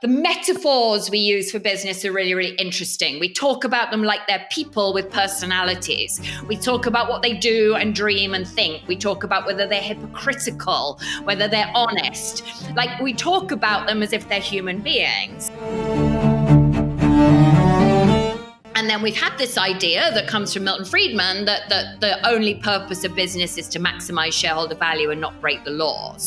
The metaphors we use for business are really, really interesting. We talk about them like they're people with personalities. We talk about what they do and dream and think. We talk about whether they're hypocritical, whether they're honest. Like, we talk about them as if they're human beings. And then we've had this idea that comes from Milton Friedman that the only purpose of business is to maximize shareholder value and not break the law.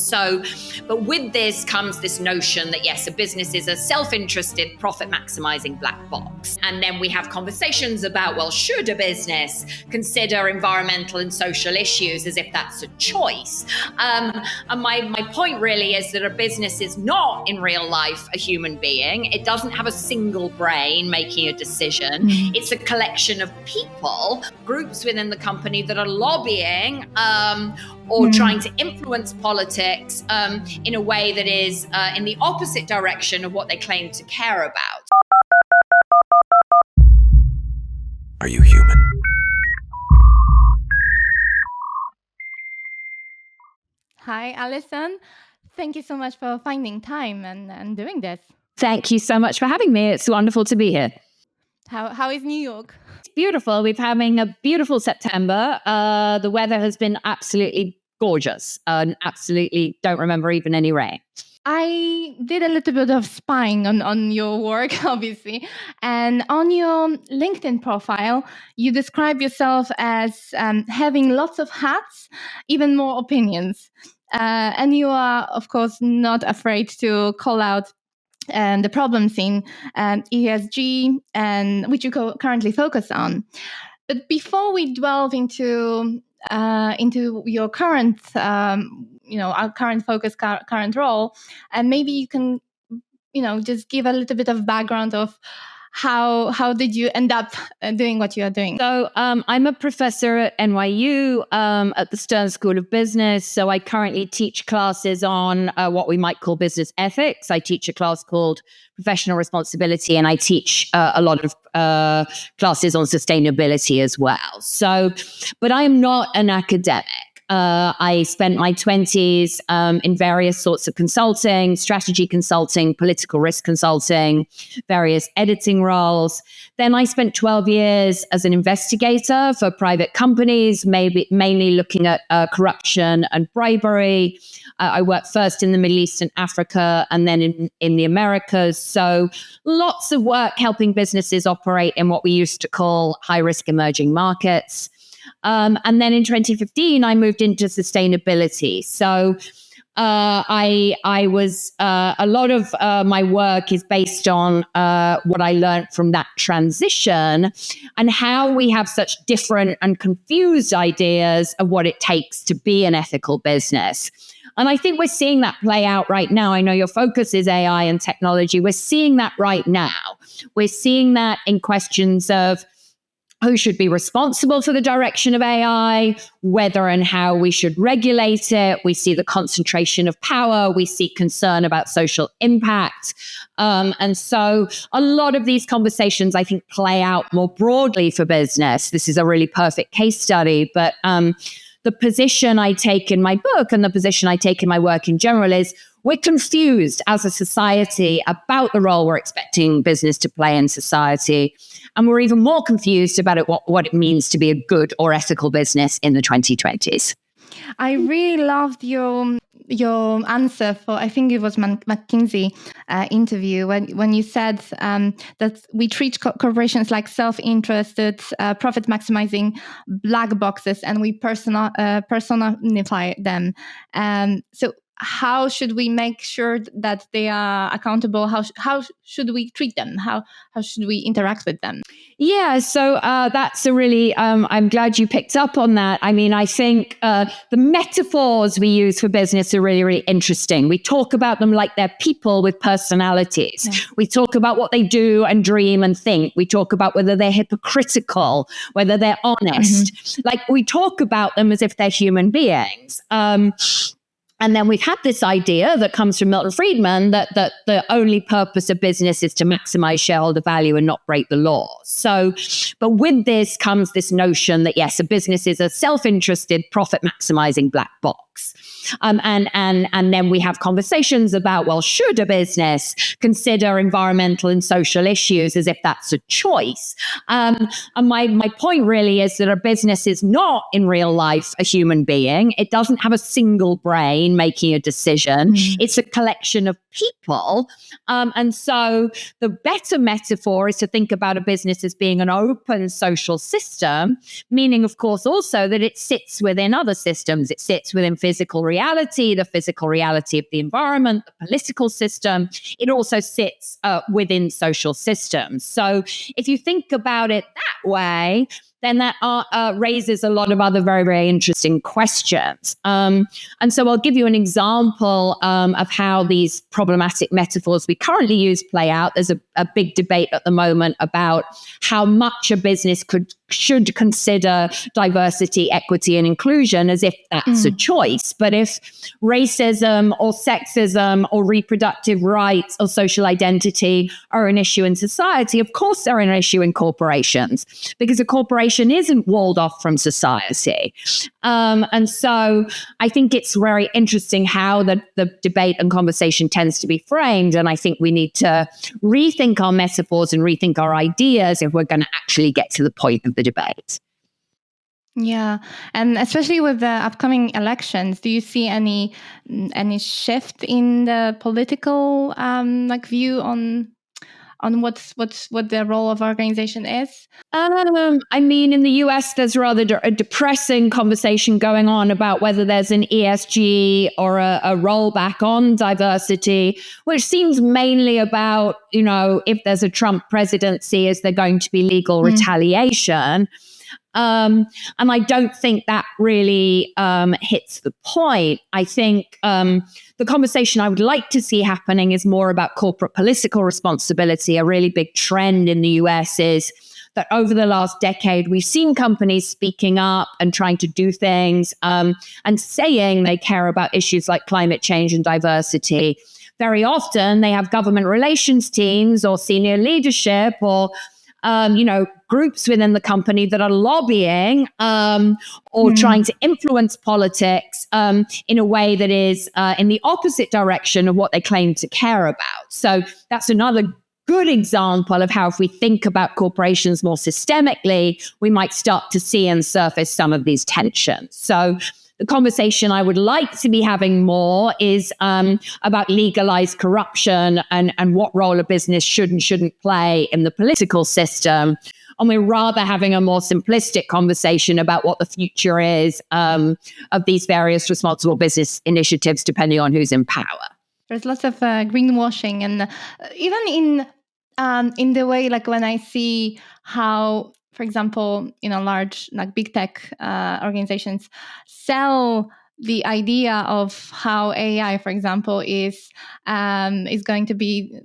But with this comes this notion that, yes, a business is a self-interested, profit-maximizing black box. And then we have conversations about, well, should a business consider environmental and social issues as if that's a choice? And my point really is that a business is not in real life a human being. It doesn't have a single brain making a decision. It's a collection of people, groups within the company that are lobbying or trying to influence politics in a way that is in the opposite direction of what they claim to care about. Are you human? Hi, Alison. Thank you so much for finding time and doing this. Thank you so much for having me. It's wonderful to be here. How is New York? It's beautiful. We're having a beautiful September. The weather has been absolutely gorgeous. Absolutely don't remember even any rain. I did a little bit of spying on your work, obviously. And on your LinkedIn profile, you describe yourself as having lots of hats, even more opinions. And you are, of course, not afraid to call out the problems in ESG, and which you currently focus on. But before we delve into your current, our current focus, current role, and maybe you can, just give a little bit of background of how did you end up doing what you are doing? So I'm a professor at NYU at the Stern School of Business. So I currently teach classes on what we might call business ethics. I teach a class called professional responsibility, and I teach a lot of classes on sustainability as well. So, but I am not an academic. I spent my 20s in various sorts of consulting, strategy consulting, political risk consulting, various editing roles. Then I spent 12 years as an investigator for private companies, mainly looking at corruption and bribery. I worked first in the Middle East and Africa, and then in the Americas. So lots of work helping businesses operate in what we used to call high-risk emerging markets. And then in 2015, I moved into sustainability. So I was a lot of my work is based on what I learned from that transition and how we have such different and confused ideas of what it takes to be an ethical business. And I think we're seeing that play out right now. I know your focus is AI and technology. We're seeing that right now. We're seeing that in questions of who should be responsible for the direction of AI, whether and how we should regulate it. We see the concentration of power. We see concern about social impact. And so a lot of these conversations, I think, play out more broadly for business. This is a really perfect case study. But the position I take in my book and the position I take in my work in general is we're confused as a society about the role we're expecting business to play in society. And we're even more confused about what it means to be a good or ethical business in the 2020s. I really loved your answer for, I think it was McKinsey interview, when you said that we treat corporations like self-interested, profit-maximizing black boxes, and we personify them. So how should we make sure that they are accountable? How should we treat them? How should we interact with them? Yeah, so that's a really, I'm glad you picked up on that. I mean, I think the metaphors we use for business are really, really interesting. We talk about them like they're people with personalities. Yeah. We talk about what they do and dream and think. We talk about whether they're hypocritical, whether they're honest. Mm-hmm. Like, we talk about them as if they're human beings. And then we've had this idea that comes from Milton Friedman that the only purpose of business is to maximize shareholder value and not break the law. So, but with this comes this notion that, yes, a business is a self-interested, profit-maximizing black box. box. And then we have conversations about, well, should a business consider environmental and social issues as if that's a choice? And my point really is that a business is not in real life a human being. It doesn't have a single brain making a decision. It's a collection of people. And so the better metaphor is to think about a business as being an open social system, meaning, of course, also that it sits within other systems. It sits within physical reality, the physical reality of the environment, the political system. It also sits within social systems. So if you think about it that way, then that raises a lot of other very, very interesting questions. And so I'll give you an example of how these problematic metaphors we currently use play out. There's a big debate at the moment about how much a business should consider diversity, equity, and inclusion as if that's a choice. But if racism or sexism or reproductive rights or social identity are an issue in society, of course they're an issue in corporations, because a corporation isn't walled off from society. And so I think it's very interesting how the debate and conversation tends to be framed. And I think we need to rethink our metaphors and rethink our ideas if we're going to actually get to the point of the debate. Yeah, and especially with the upcoming elections, do you see any shift in the political view on what the role of organization is? I mean, in the US, there's rather a depressing conversation going on about whether there's an ESG or a rollback on diversity, which seems mainly about, if there's a Trump presidency, is there going to be legal retaliation? And I don't think that really hits the point. I think the conversation I would like to see happening is more about corporate political responsibility. A really big trend in the US is that over the last decade, we've seen companies speaking up and trying to do things and saying they care about issues like climate change and diversity. Very often, they have government relations teams or senior leadership or groups within the company that are lobbying or trying to influence politics in a way that is in the opposite direction of what they claim to care about. So that's another good example of how if we think about corporations more systemically, we might start to see and surface some of these tensions. So the conversation I would like to be having more is about legalized corruption and what role a business should and shouldn't play in the political system. And we're rather having a more simplistic conversation about what the future is of these various responsible business initiatives, depending on who's in power. There's lots of greenwashing, and even in the way, like when I see how, for example, large big tech organizations sell the idea of how AI, for example, is going to be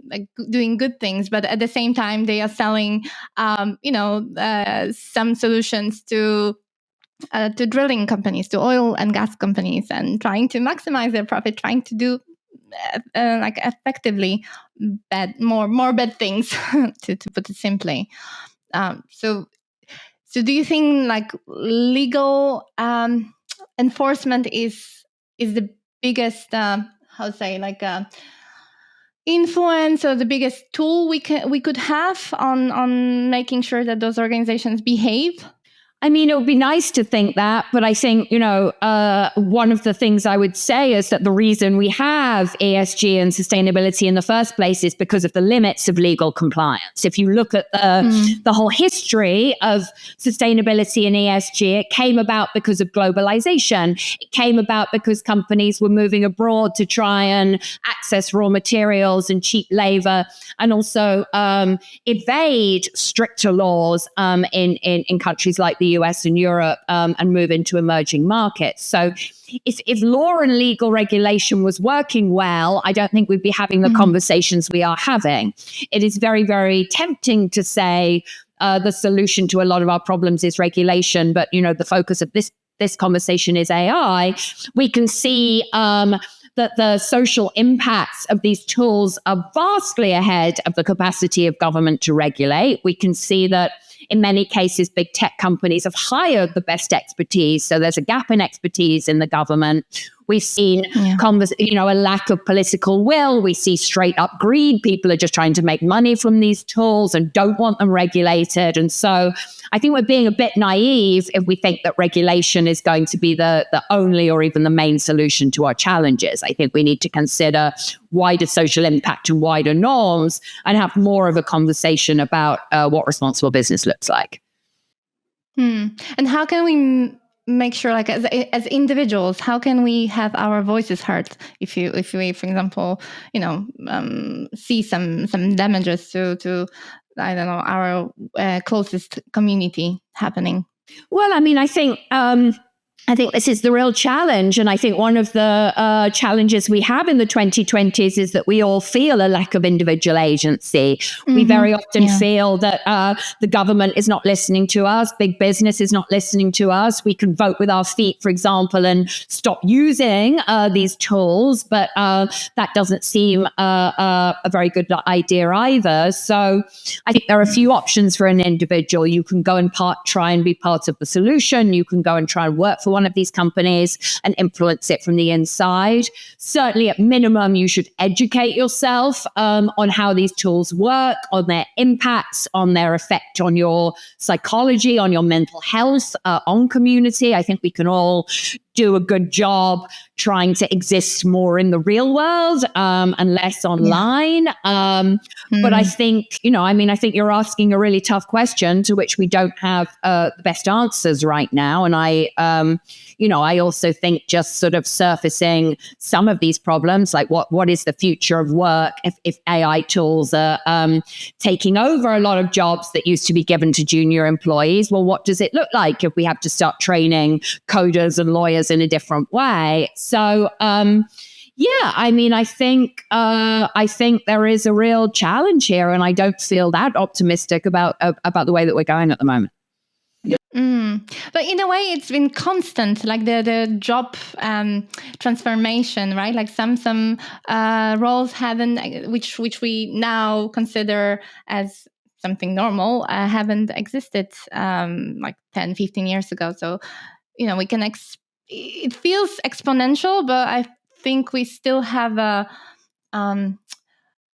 doing good things, but at the same time they are selling, some solutions to drilling companies, to oil and gas companies, and trying to maximize their profit, trying to do effectively more bad things, to put it simply. So do you think legal enforcement is the biggest influence or the biggest tool we could have on making sure that those organizations behave? I mean, it would be nice to think that, but I think, one of the things I would say is that the reason we have ESG and sustainability in the first place is because of the limits of legal compliance. If you look at the whole history of sustainability and ESG, it came about because of globalization. It came about because companies were moving abroad to try and access raw materials and cheap labor, and also evade stricter laws in countries like the US and Europe and move into emerging markets. So if law and legal regulation was working well, I don't think we'd be having the conversations we are having. It is very, very tempting to say the solution to a lot of our problems is regulation, but the focus of this conversation is AI. We can see that the social impacts of these tools are vastly ahead of the capacity of government to regulate. We can see that in many cases, big tech companies have hired the best expertise. So there's a gap in expertise in the government. We've seen a lack of political will. We see straight up greed. People are just trying to make money from these tools and don't want them regulated. And so I think we're being a bit naive if we think that regulation is going to be the only or even the main solution to our challenges. I think we need to consider wider social impact and wider norms and have more of a conversation about what responsible business looks like. And how can we make sure, like as individuals, how can we have our voices heard if we, for example, see some damages to I don't know, our closest community happening? Well, I mean, I think this is the real challenge. And I think one of the challenges we have in the 2020s is that we all feel a lack of individual agency. We very often feel that the government is not listening to us. Big business is not listening to us. We can vote with our feet, for example, and stop using these tools. But that doesn't seem a very good idea either. So I think there are a few options for an individual. You can go and try and be part of the solution. You can go and try and work for one of these companies and influence it from the inside. Certainly, at minimum, you should educate yourself on how these tools work, on their impacts, on their effect on your psychology, on your mental health, on community. I think we can all do a good job trying to exist more in the real world and less online. But I think, I think you're asking a really tough question to which we don't have the best answers right now. And I also think just sort of surfacing some of these problems, like what is the future of work if AI tools are taking over a lot of jobs that used to be given to junior employees? Well, what does it look like if we have to start training coders and lawyers in a different way? So, I think there is a real challenge here, and I don't feel that optimistic about the way that we're going at the moment. But in a way, it's been constant, like the job transformation, right? Like some roles haven't, which we now consider as something normal, haven't existed like 10, 15 years ago. So, we can it feels exponential, but I think we still have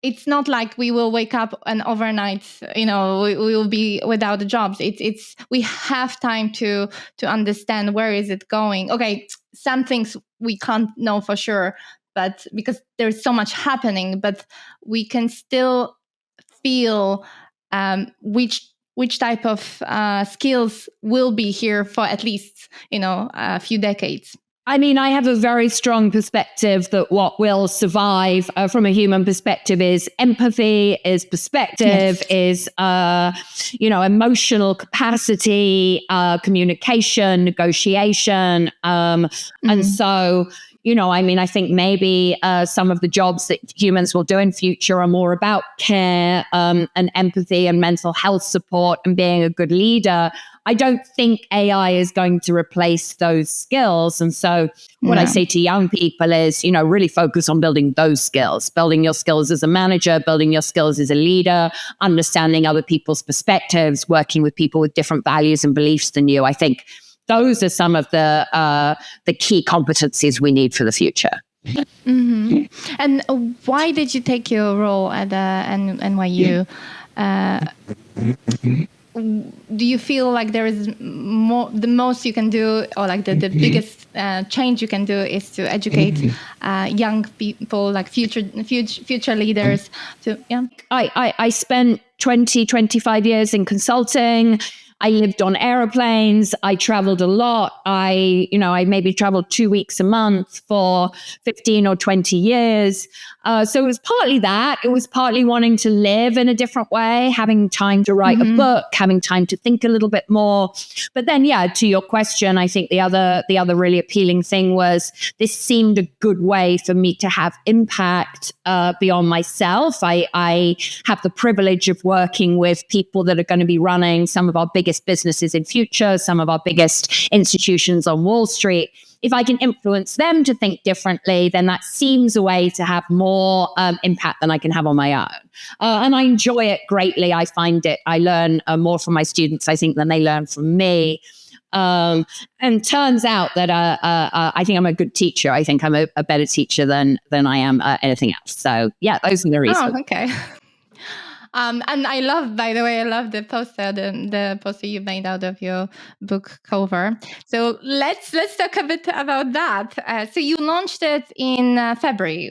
it's not like we will wake up and overnight, we will be without jobs. It's we have time to understand where is it going. Okay, some things we can't know for sure, but because there's so much happening, but we can still feel which type of skills will be here for at least a few decades. I mean, I have a very strong perspective that what will survive from a human perspective is empathy, is perspective, is, emotional capacity, communication, negotiation. And so, I think maybe some of the jobs that humans will do in future are more about care and empathy and mental health support and being a good leader. I don't think AI is going to replace those skills. And so what I say to young people is, really focus on building those skills, building your skills as a manager, building your skills as a leader, understanding other people's perspectives, working with people with different values and beliefs than you. I think those are some of the key competencies we need for the future. And why did you take your role at NYU? Do you feel like there is the most you can do, or like the biggest change you can do is to educate young people, like future leaders? I spent 25 years in consulting. I lived on airplanes. I traveled a lot. I maybe traveled 2 weeks a month for 15 or 20 years. So it was partly that. It was partly wanting to live in a different way, having time to write a book, having time to think a little bit more. But then, to your question, I think the other really appealing thing was this seemed a good way for me to have impact beyond myself. I have the privilege of working with people that are going to be running some of our biggest businesses in future, some of our biggest institutions on Wall Street. If I can influence them to think differently, then that seems a way to have more impact than I can have on my own. And I enjoy it greatly. I find I learn more from my students, I think, than they learn from me. And turns out that I think I'm a good teacher. I think I'm a better teacher than I am anything else. So yeah, those are the reasons. Oh, okay. And I love, by the way, I love the poster, the poster you made out of your book cover. So let's talk a bit about that. So you launched it in February,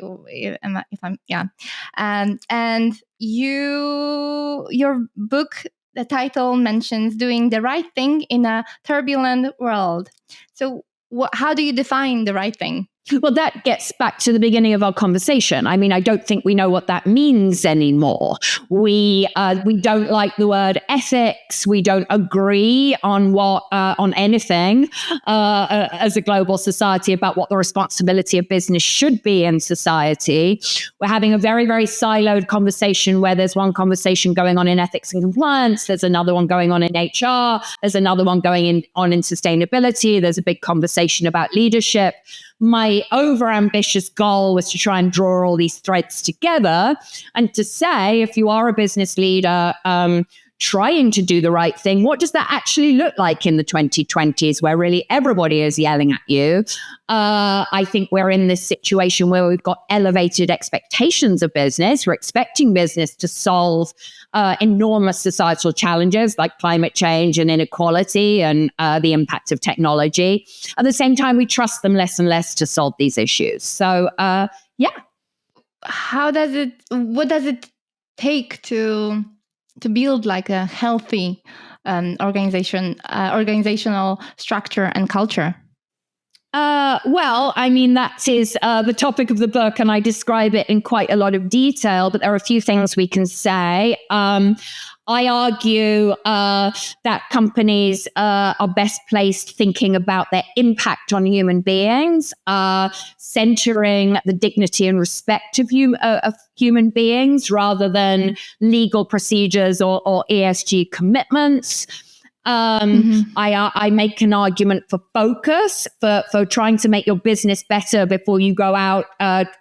and your book, the title mentions doing the right thing in a turbulent world. So how do you define the right thing? Well, that gets back to the beginning of our conversation. I mean, I don't think we know what that means anymore. We don't like the word ethics. We don't agree on on anything as a global society about what the responsibility of business should be in society. We're having a very, very siloed conversation where there's one conversation going on in ethics and compliance. There's another one going on in HR. There's another one going on in sustainability. There's a big conversation about leadership. My over-ambitious goal was to try and draw all these threads together and to say, if you are a business leader trying to do the right thing, what does that actually look like in the 2020s where really everybody is yelling at you? I think we're in this situation where we've got elevated expectations of business. We're expecting business to solve enormous societal challenges like climate change and inequality and the impact of technology. At the same time, we trust them less and less to solve these issues. So, yeah. What does it take to build like a healthy organizational structure and culture? Well, I mean, that is the topic of the book, and I describe it in quite a lot of detail, but there are a few things we can say. I argue that companies are best placed thinking about their impact on human beings, centering the dignity and respect of human beings rather than legal procedures or ESG commitments. I make an argument for focus, for trying to make your business better before you go out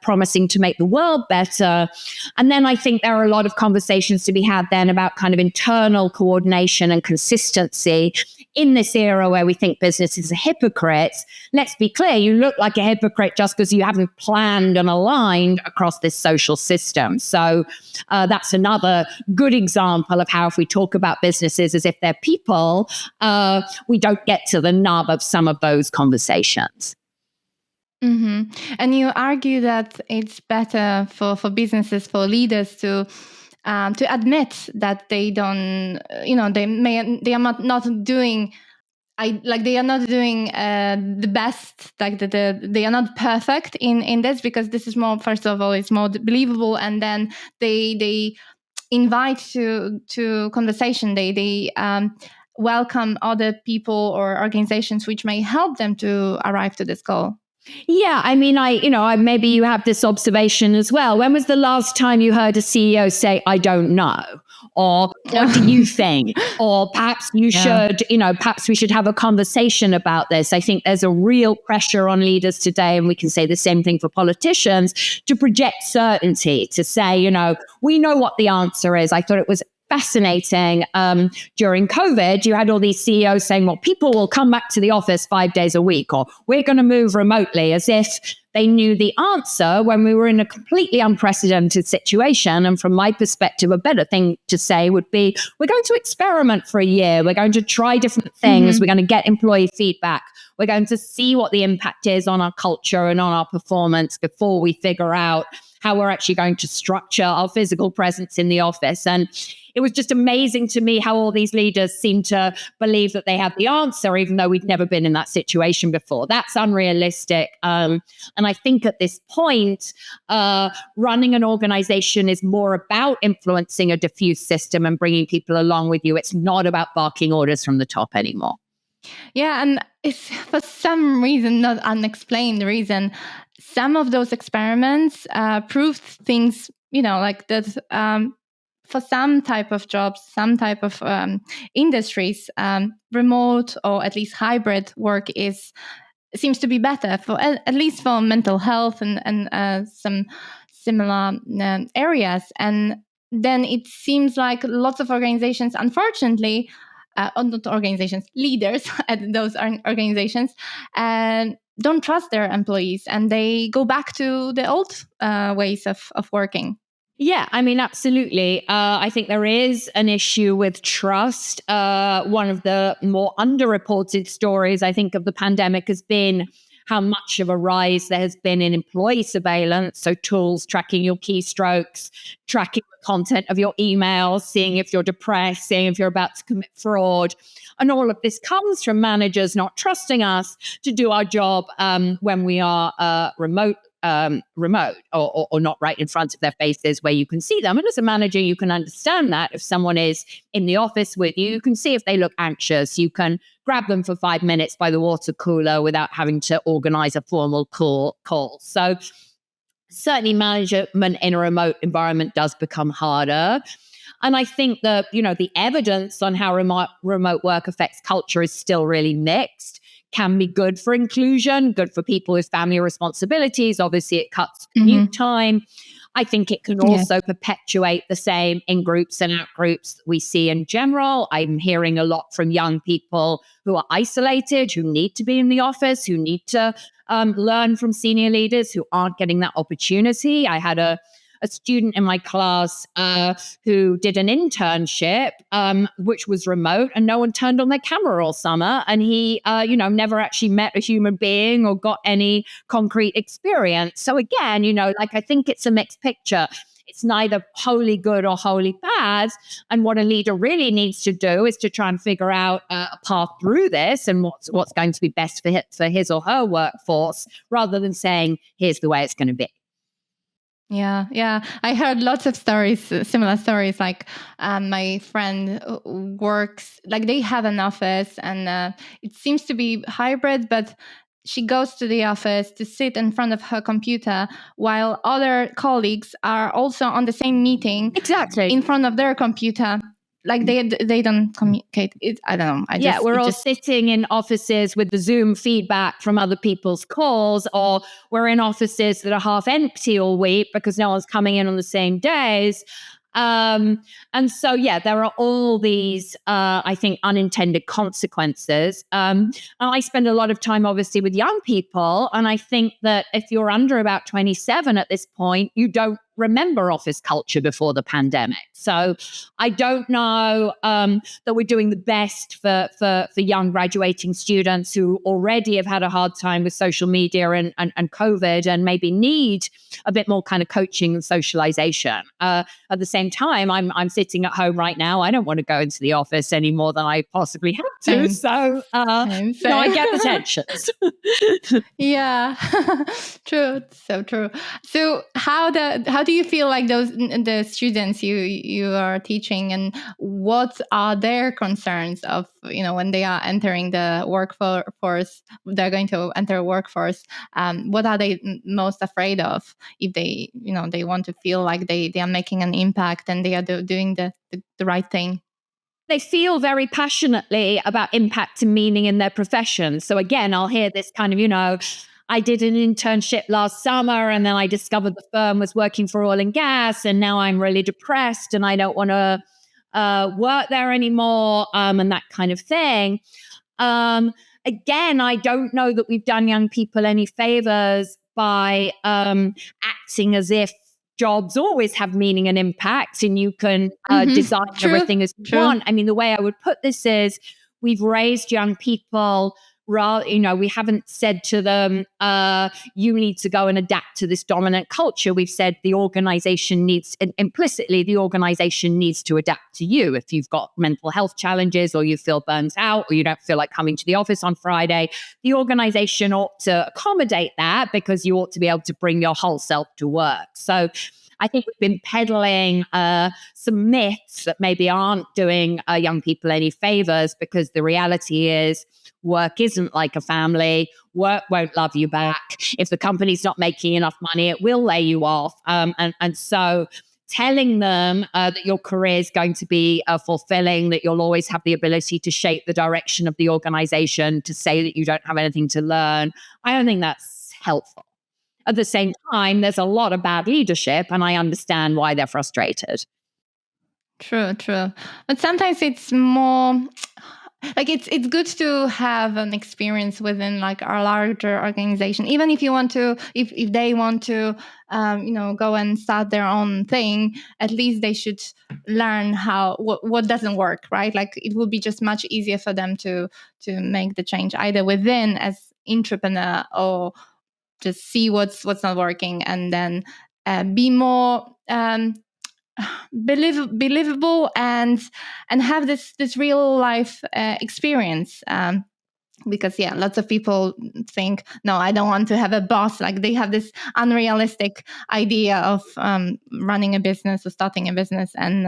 promising to make the world better. And then I think there are a lot of conversations to be had then about kind of internal coordination and consistency in this era where we think business is a hypocrite. Let's be clear, you look like a hypocrite just because you haven't planned and aligned across this social system. So that's another good example of how if we talk about businesses as if they're people, we don't get to the nub of some of those conversations. Mm-hmm. And you argue that it's better for businesses, for leaders to admit that they don't, they are not doing. They are not doing the best, they are not perfect in this, because this is more, first of all, it's more believable, and then they invite to conversation. They welcome other people or organizations which may help them to arrive to this goal. Yeah, I mean, maybe you have this observation as well. When was the last time you heard a CEO say, "I don't know"? Or "What do you think?" Or perhaps you should, perhaps we should have a conversation about this. I think there's a real pressure on leaders today, and we can say the same thing for politicians, to project certainty, to say, we know what the answer is. I thought it was fascinating. During COVID, you had all these CEOs saying, well, people will come back to the office 5 days a week, or we're going to move remotely, as if they knew the answer when we were in a completely unprecedented situation. And from my perspective, a better thing to say would be, we're going to experiment for a year. We're going to try different things. We're going to get employee feedback. We're going to see what the impact is on our culture and on our performance before we figure out how we're actually going to structure our physical presence in the office. And it was just amazing to me how all these leaders seem to believe that they have the answer, even though we'd never been in that situation before. That's unrealistic. And I think at this point, running an organization is more about influencing a diffuse system and bringing people along with you. It's not about barking orders from the top anymore. Yeah, and it's for some reason, not unexplained reason, some of those experiments proved things, like that for some type of jobs, some type of industries, remote or at least hybrid work seems to be better for at least for mental health and some similar areas. And then it seems like lots of organizations, unfortunately, not organizations, leaders at those organizations, and don't trust their employees, and they go back to the old ways of working. Yeah, I mean, absolutely. I think there is an issue with trust. One of the more underreported stories, I think, of the pandemic has been how much of a rise there has been in employee surveillance. So tools tracking your keystrokes, tracking the content of your emails, seeing if you're depressed, seeing if you're about to commit fraud. And all of this comes from managers not trusting us to do our job when we are remote or not right in front of their faces where you can see them. And as a manager, you can understand that if someone is in the office with you, you can see if they look anxious. You can grab them for 5 minutes by the water cooler without having to organize a formal call. So certainly management in a remote environment does become harder. And I think that, the evidence on how remote work affects culture is still really mixed. Can be good for inclusion, good for people with family responsibilities. Obviously, it cuts commute time. I think it can also perpetuate the same in-groups and out-groups that we see in general. I'm hearing a lot from young people who are isolated, who need to be in the office, who need to learn from senior leaders, who aren't getting that opportunity. I had a student in my class who did an internship, which was remote, and no one turned on their camera all summer. And he, never actually met a human being or got any concrete experience. So again, I think it's a mixed picture. It's neither wholly good or wholly bad. And what a leader really needs to do is to try and figure out a path through this and what's going to be best for his or her workforce, rather than saying, here's the way it's going to be. Yeah. I heard lots of stories, similar stories. Like my friend works, like they have an office, and it seems to be hybrid, but she goes to the office to sit in front of her computer while other colleagues are also on the same meeting. Exactly. In front of their computer. Like they don't communicate. I don't know. We're all sitting in offices with the Zoom feedback from other people's calls, or we're in offices that are half empty all week because no one's coming in on the same days. And so, there are all these, I think, unintended consequences. And I spend a lot of time, obviously, with young people. And I think that if you're under about 27 at this point, you don't remember office culture before the pandemic. So I don't know that we're doing the best for young graduating students who already have had a hard time with social media and COVID, and maybe need a bit more kind of coaching and socialization. At the same time, I'm sitting at home right now. I don't want to go into the office any more than I possibly have to. So I get the tensions. Yeah, true. So true. So how do you feel like the students you are teaching, and what are their concerns of, when they are entering the workforce, they're going to enter a workforce, what are they most afraid of if they want to feel like they are making an impact and they are doing the right thing? They feel very passionately about impact and meaning in their profession. So again, I'll hear this kind of, I did an internship last summer, and then I discovered the firm was working for oil and gas, and now I'm really depressed and I don't want to work there anymore, and that kind of thing. Again, I don't know that we've done young people any favors by acting as if jobs always have meaning and impact, and you can design everything as you want. I mean, the way I would put this is, we've raised young people. We haven't said to them, you need to go and adapt to this dominant culture. We've said the organization needs to adapt to you. If you've got mental health challenges, or you feel burnt out, or you don't feel like coming to the office on Friday, the organization ought to accommodate that, because you ought to be able to bring your whole self to work. So I think we've been peddling some myths that maybe aren't doing young people any favors, because the reality is, work isn't like a family. Work won't love you back. If the company's not making enough money, it will lay you off. And so telling them that your career is going to be fulfilling, that you'll always have the ability to shape the direction of the organization, to say that you don't have anything to learn, I don't think that's helpful. At the same time, there's a lot of bad leadership, and I understand why they're frustrated. True. But sometimes it's more like it's good to have an experience within like a larger organization, even if you want to, if they want to, go and start their own thing. At least they should learn what doesn't work, right? Like it will be just much easier for them to make the change either within as entrepreneur, or just see what's not working, and then be more believable and have this real life experience. Because lots of people think, no, I don't want to have a boss. Like they have this unrealistic idea of running a business or starting a business, and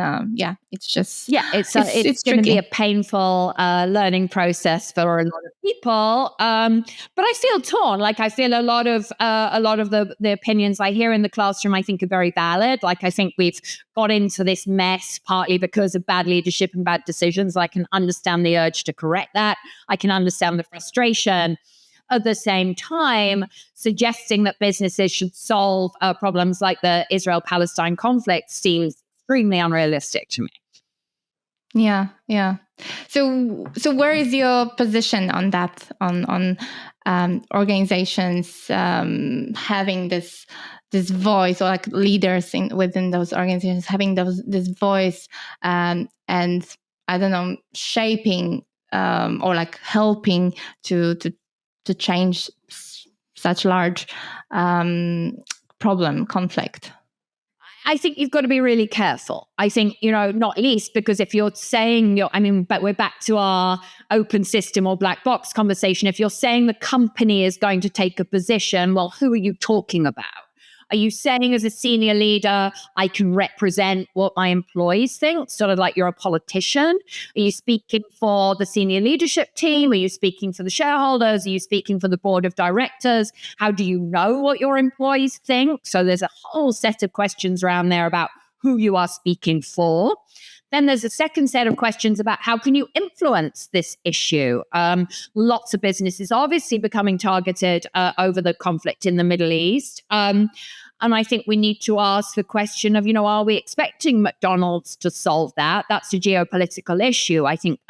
it's just it's going to be a painful learning process for a lot of people. But I feel torn. Like I feel a lot of the opinions I hear in the classroom, I think are very valid. Like I think we've got into this mess partly because of bad leadership and bad decisions. I can understand the urge to correct that. I can understand the frustration. At the same time, suggesting that businesses should solve problems like the Israel-Palestine conflict seems extremely unrealistic to me. Yeah. So where is your position on that? On organizations having this voice, or like leaders within those organizations having this voice, and I don't know, shaping or like helping to change such large conflict. I think you've got to be really careful. I think, not least because if you're saying but we're back to our open system or black box conversation. If you're saying the company is going to take a position, well, who are you talking about? Are you saying as a senior leader, I can represent what my employees think, sort of like you're a politician? Are you speaking for the senior leadership team? Are you speaking for the shareholders? Are you speaking for the board of directors? How do you know what your employees think? So there's a whole set of questions around there about who you are speaking for. Then there's a second set of questions about how can you influence this issue? Lots of businesses obviously becoming targeted over the conflict in the Middle East. And I think we need to ask the question of, are we expecting McDonald's to solve that? That's a geopolitical issue. I think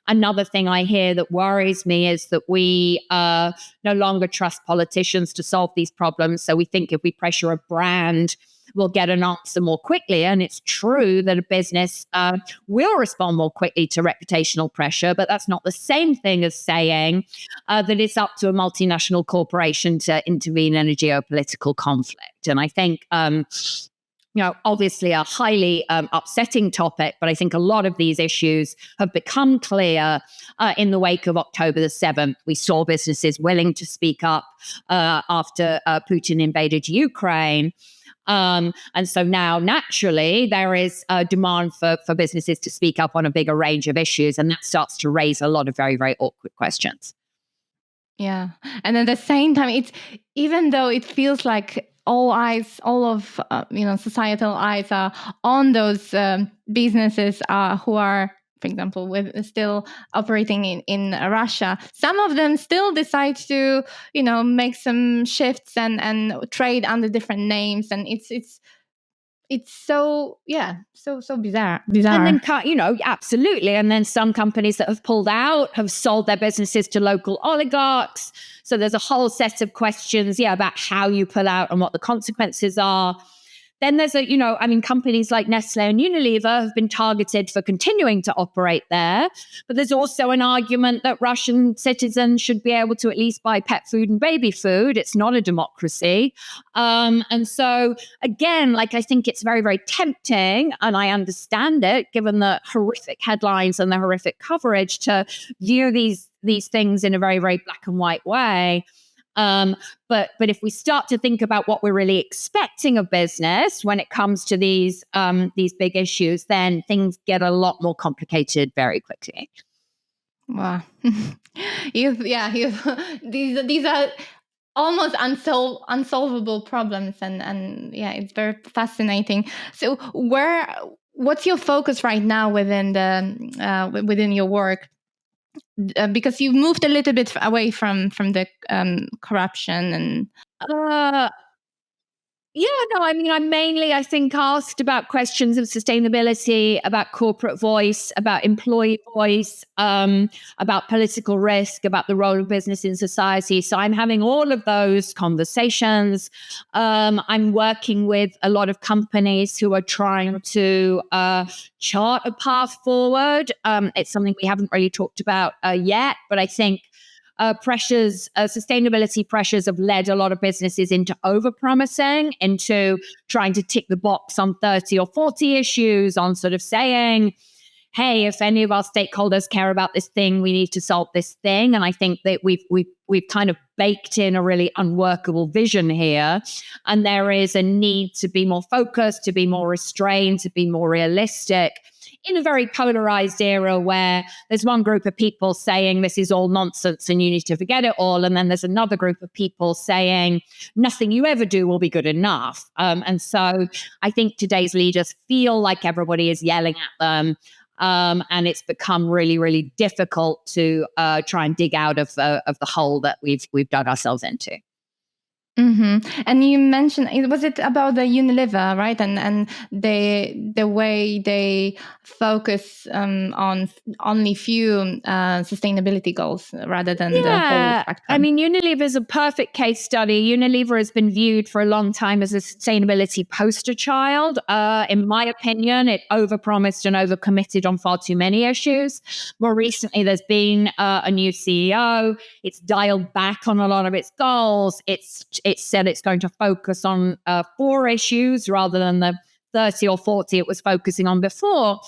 another thing I hear that worries me is that we no longer trust politicians to solve these problems. So we think if we pressure a brand, we'll get an answer more quickly. And it's true that a business will respond more quickly to reputational pressure, but that's not the same thing as saying that it's up to a multinational corporation to intervene in a geopolitical conflict. And I think, obviously a highly upsetting topic, but I think a lot of these issues have become clear in the wake of October the 7th. We saw businesses willing to speak up after Putin invaded Ukraine. And so now, naturally, there is a demand for businesses to speak up on a bigger range of issues, and that starts to raise a lot of very, very awkward questions. Yeah. And at the same time, it's, even though it feels like all of societal eyes are on those businesses who are, for example, still operating in Russia, some of them still decide to, make some shifts and trade under different names, and it's so bizarre. And then, absolutely. And then some companies that have pulled out have sold their businesses to local oligarchs. So there's a whole set of questions, about how you pull out and what the consequences are. Then there's companies like Nestle and Unilever have been targeted for continuing to operate there. But there's also an argument that Russian citizens should be able to at least buy pet food and baby food. It's not a democracy. And so, again, I think it's very, very tempting, and I understand it, given the horrific headlines and the horrific coverage, to view these things in a very, very black and white way. But if we start to think about what we're really expecting of business when it comes to these big issues, then things get a lot more complicated very quickly. Wow. These are almost unsolvable problems, and it's very fascinating. So what's your focus right now within your work? Because you've moved a little bit away from the corruption and Yeah, no, I mean, I'm mainly, I think, asked about questions of sustainability, about corporate voice, about employee voice, about political risk, about the role of business in society. So I'm having all of those conversations. I'm working with a lot of companies who are trying to chart a path forward. It's something we haven't really talked about yet, but I think sustainability pressures have led a lot of businesses into overpromising, into trying to tick the box on 30 or 40 issues, on sort of saying, hey, if any of our stakeholders care about this thing, we need to solve this thing. And I think that we've kind of baked in a really unworkable vision here. And there is a need to be more focused, to be more restrained, to be more realistic, in a very polarized era where there's one group of people saying this is all nonsense and you need to forget it all. And then there's another group of people saying nothing you ever do will be good enough. And so I think today's leaders feel like everybody is yelling at them. And it's become really, really difficult to try and dig out of the hole that we've dug ourselves into. Mm-hmm. And you mentioned, was it about the Unilever, right? And the way they focus on only few sustainability goals rather than the whole spectrum. I mean, Unilever is a perfect case study. Unilever has been viewed for a long time as a sustainability poster child. In my opinion, it overpromised and overcommitted on far too many issues. More recently, there's been a new CEO. It's dialed back on a lot of its goals. It said it's going to focus on 4 issues rather than the 30 or 40 it was focusing on before.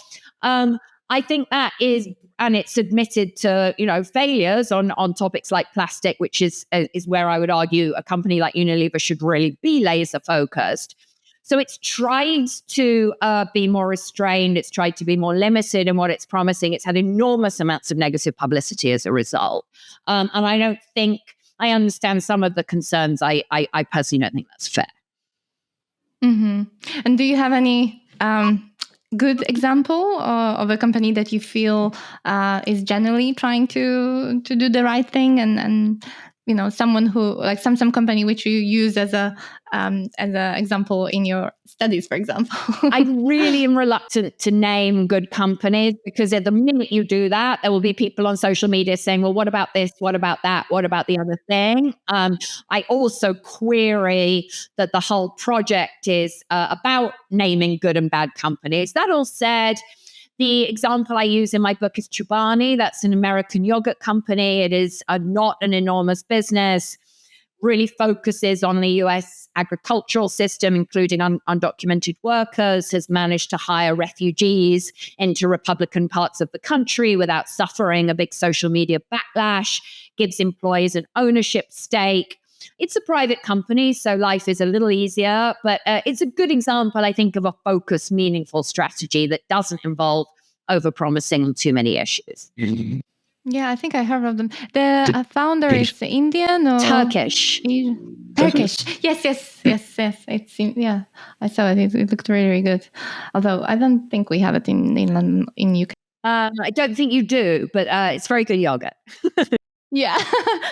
I think that is, and it's admitted to, failures on topics like plastic, which is where I would argue a company like Unilever should really be laser focused. So it's tried to be more restrained. It's tried to be more limited in what it's promising. It's had enormous amounts of negative publicity as a result. And I don't think, I understand some of the concerns. I personally don't think that's fair. Mm-hmm. And do you have any good example of a company that you feel is generally trying to do the right thing, and someone who, like some company which you use as a example in your studies, for example? I really am reluctant to name good companies, because at the minute you do that, there will be people on social media saying, well, what about this? What about that? What about the other thing? I also query that the whole project is about naming good and bad companies. That all said, the example I use in my book is Chobani. That's an American yogurt company. It is not an enormous business, really focuses on the US agricultural system, including undocumented workers, has managed to hire refugees into Republican parts of the country without suffering a big social media backlash, gives employees an ownership stake. It's a private company, so life is a little easier, but it's a good example, I think, of a focused, meaningful strategy that doesn't involve overpromising on too many issues. Yeah, I think I heard of them. The founder is Indian or Turkish. Turkish. Yes. It's I saw it. It looked really, really good. Although I don't think we have it in UK. I don't think you do, but it's very good yogurt. Yeah,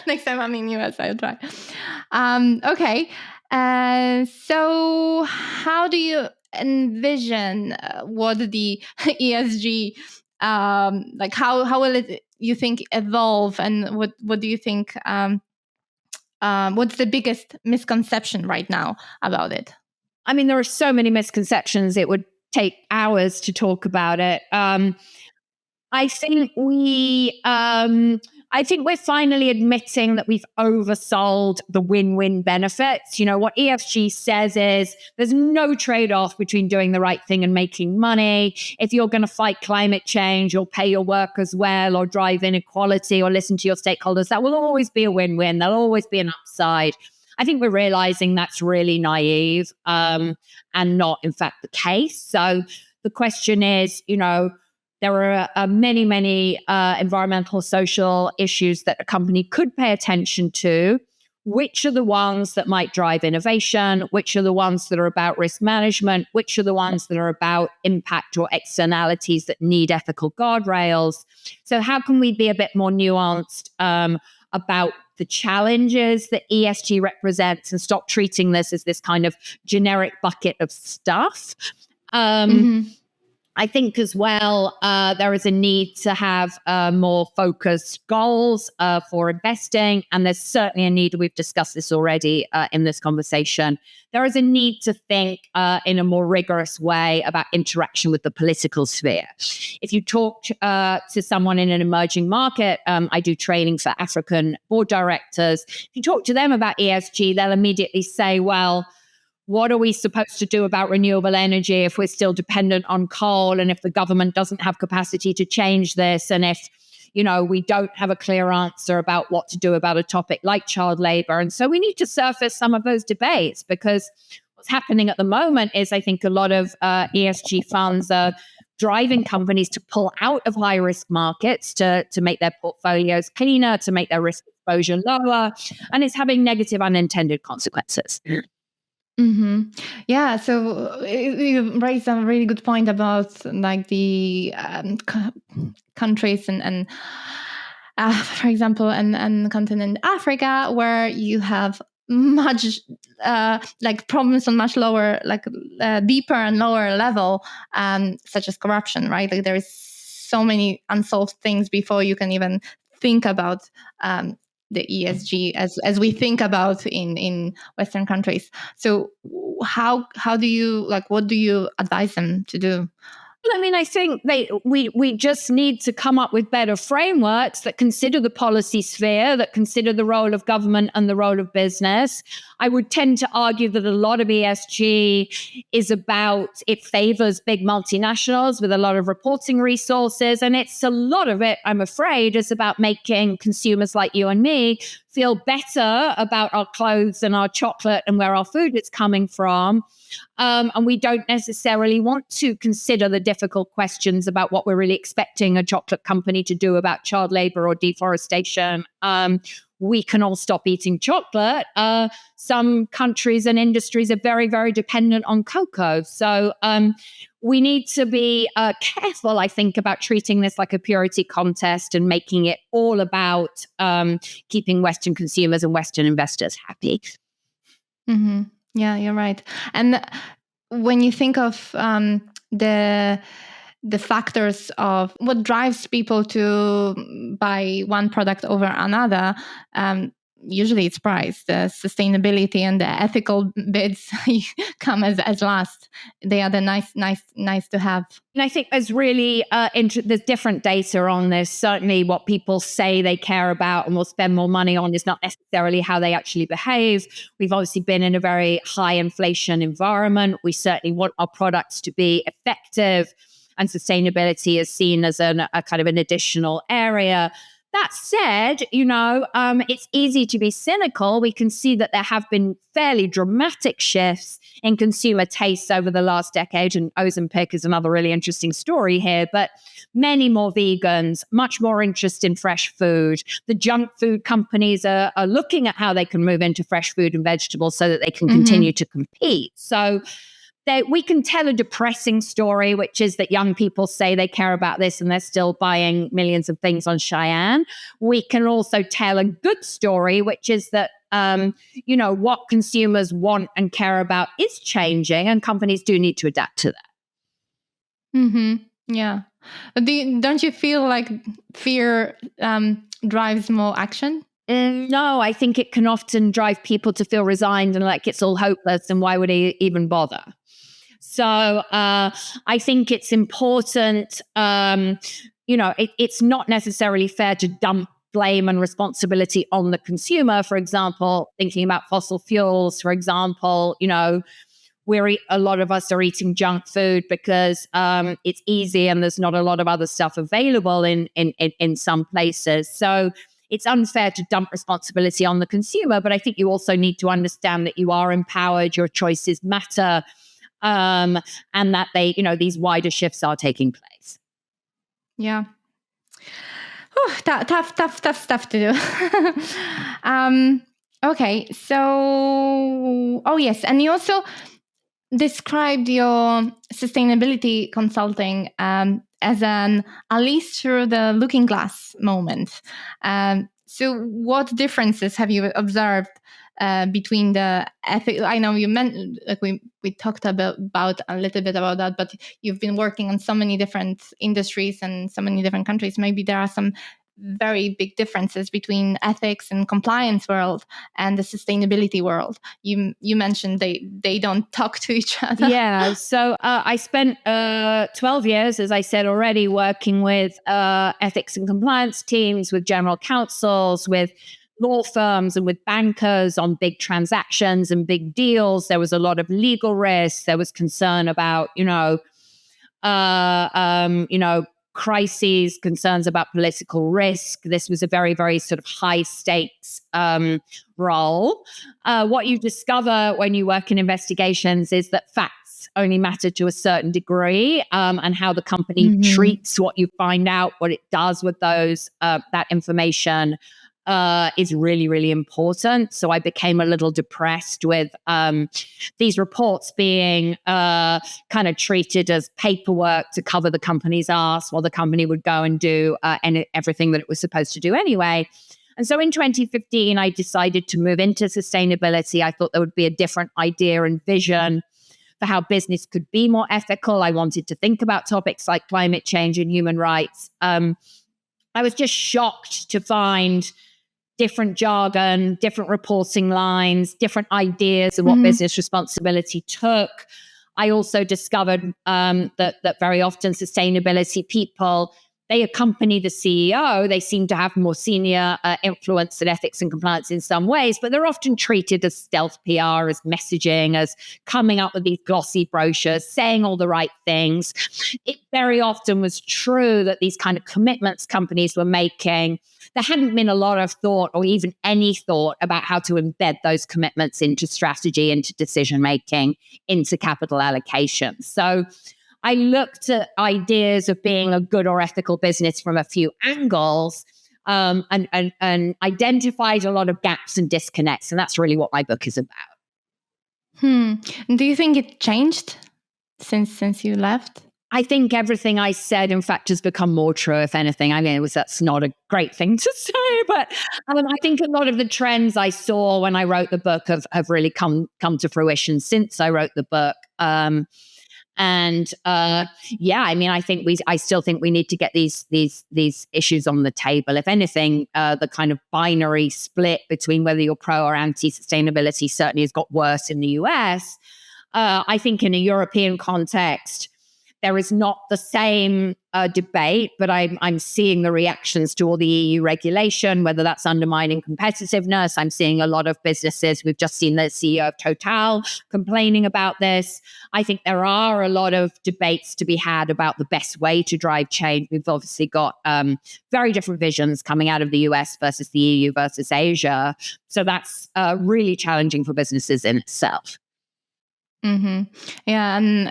next time I'm in US, I'll try. Okay, so how do you envision what the ESG, like how will it, you think, evolve, and what do you think? What's the biggest misconception right now about it? I mean, there are so many misconceptions. It would take hours to talk about it. I think we're finally admitting that we've oversold the win-win benefits. What ESG says is there's no trade-off between doing the right thing and making money. If you're going to fight climate change or pay your workers well or drive inequality or listen to your stakeholders, that will always be a win-win. There'll always be an upside. I think we're realizing that's really naive and not, in fact, the case. So the question is, there are many environmental, social issues that a company could pay attention to. Which are the ones that might drive innovation? Which are the ones that are about risk management? Which are the ones that are about impact or externalities that need ethical guardrails? So how can we be a bit more nuanced about the challenges that ESG represents and stop treating this as this kind of generic bucket of stuff. I think as well, there is a need to have more focused goals for investing. And there's certainly a need, we've discussed this already in this conversation, there is a need to think in a more rigorous way about interaction with the political sphere. If you talk to someone in an emerging market, I do training for African board directors. If you talk to them about ESG, they'll immediately say, well, what are we supposed to do about renewable energy if we're still dependent on coal, and if the government doesn't have capacity to change this, and if, we don't have a clear answer about what to do about a topic like child labor? And so we need to surface some of those debates, because what's happening at the moment is I think a lot of ESG funds are driving companies to pull out of high-risk markets to make their portfolios cleaner, to make their risk exposure lower, and it's having negative unintended consequences. Yeah, so you raised a really good point about like the countries and for example, and continent Africa, where you have much like problems on much lower, like deeper and lower level, such as corruption, right? Like there is so many unsolved things before you can even think about the ESG as we think about in Western countries. So how do you, like, what do you advise them to do? I mean, I think we just need to come up with better frameworks that consider the policy sphere, that consider the role of government and the role of business. I would tend to argue that a lot of ESG is about, it favors big multinationals with a lot of reporting resources. And it's a lot of it, I'm afraid, is about making consumers like you and me feel better about our clothes and our chocolate and where our food is coming from. And we don't necessarily want to consider the difficult questions about what we're really expecting a chocolate company to do about child labor or deforestation. We can all stop eating chocolate. Some countries and industries are very, very dependent on cocoa. So we need to be careful, I think, about treating this like a purity contest and making it all about keeping Western consumers and Western investors happy. Yeah, you're right. And when you think of the factors of what drives people to buy one product over another, usually it's price. The sustainability and the ethical bits come as last. They are the nice to have. And I think there's really there's different data on this. Certainly what people say they care about and will spend more money on is not necessarily how they actually behave. We've obviously been in a very high inflation environment. We certainly want our products to be effective, and sustainability is seen as a kind of an additional area. That said, it's easy to be cynical. We can see that there have been fairly dramatic shifts in consumer tastes over the last decade, and Ozempic is another really interesting story here, but many more vegans, much more interest in fresh food. The junk food companies are looking at how they can move into fresh food and vegetables so that they can continue to compete. So we can tell a depressing story, which is that young people say they care about this and they're still buying millions of things on Cheyenne. We can also tell a good story, which is that, what consumers want and care about is changing, and companies do need to adapt to that. Yeah. Don't you feel like fear drives more action? No, I think it can often drive people to feel resigned and like it's all hopeless, and why would they even bother? So I think it's important, it's not necessarily fair to dump blame and responsibility on the consumer. For example, thinking about fossil fuels, for example, a lot of us are eating junk food because it's easy and there's not a lot of other stuff available in some places. So it's unfair to dump responsibility on the consumer, but I think you also need to understand that you are empowered, your choices matter, and that these wider shifts are taking place. Yeah. Tough stuff to do. Okay, so yes, and you also described your sustainability consulting as an Alice through the looking glass moment. So what differences have you observed between the ethics? I know you meant, like we talked about a little bit about that, but you've been working on so many different industries and so many different countries. Maybe there are some very big differences between ethics and compliance world and the sustainability world. You mentioned they don't talk to each other. Yeah. So I spent 12 years, as I said already, working with ethics and compliance teams, with general counsels, with law firms and with bankers on big transactions and big deals. There was a lot of legal risk. There was concern about, crises, concerns about political risk. This was a very, very sort of high stakes role. What you discover when you work in investigations is that facts only matter to a certain degree, and how the company treats what you find out, what it does with those that information is really, really important. So I became a little depressed with these reports being kind of treated as paperwork to cover the company's ass, while the company would go and do everything that it was supposed to do anyway. And so in 2015, I decided to move into sustainability. I thought there would be a different idea and vision for how business could be more ethical. I wanted to think about topics like climate change and human rights. I was just shocked to find different jargon, different reporting lines, different ideas of what business responsibility took. I also discovered that very often sustainability people, they accompany the CEO. They seem to have more senior influence in ethics and compliance in some ways, but they're often treated as stealth PR, as messaging, as coming up with these glossy brochures, saying all the right things. It very often was true that these kind of commitments companies were making, there hadn't been a lot of thought or even any thought about how to embed those commitments into strategy, into decision-making, into capital allocation. So I looked at ideas of being a good or ethical business from a few angles, and identified a lot of gaps and disconnects. And that's really what my book is about. Do you think it changed since you left? I think everything I said, in fact, has become more true, if anything. I mean, that's not a great thing to say, but I think a lot of the trends I saw when I wrote the book have really come to fruition since I wrote the book. I still think we need to get these issues on the table. If anything, the kind of binary split between whether you're pro or anti-sustainability certainly has got worse in the US. I think in a European context, there is not the same debate, but I'm seeing the reactions to all the EU regulation, whether that's undermining competitiveness. I'm seeing a lot of businesses. We've just seen the CEO of Total complaining about this. I think there are a lot of debates to be had about the best way to drive change. We've obviously got very different visions coming out of the US versus the EU versus Asia. So that's really challenging for businesses in itself. Yeah, and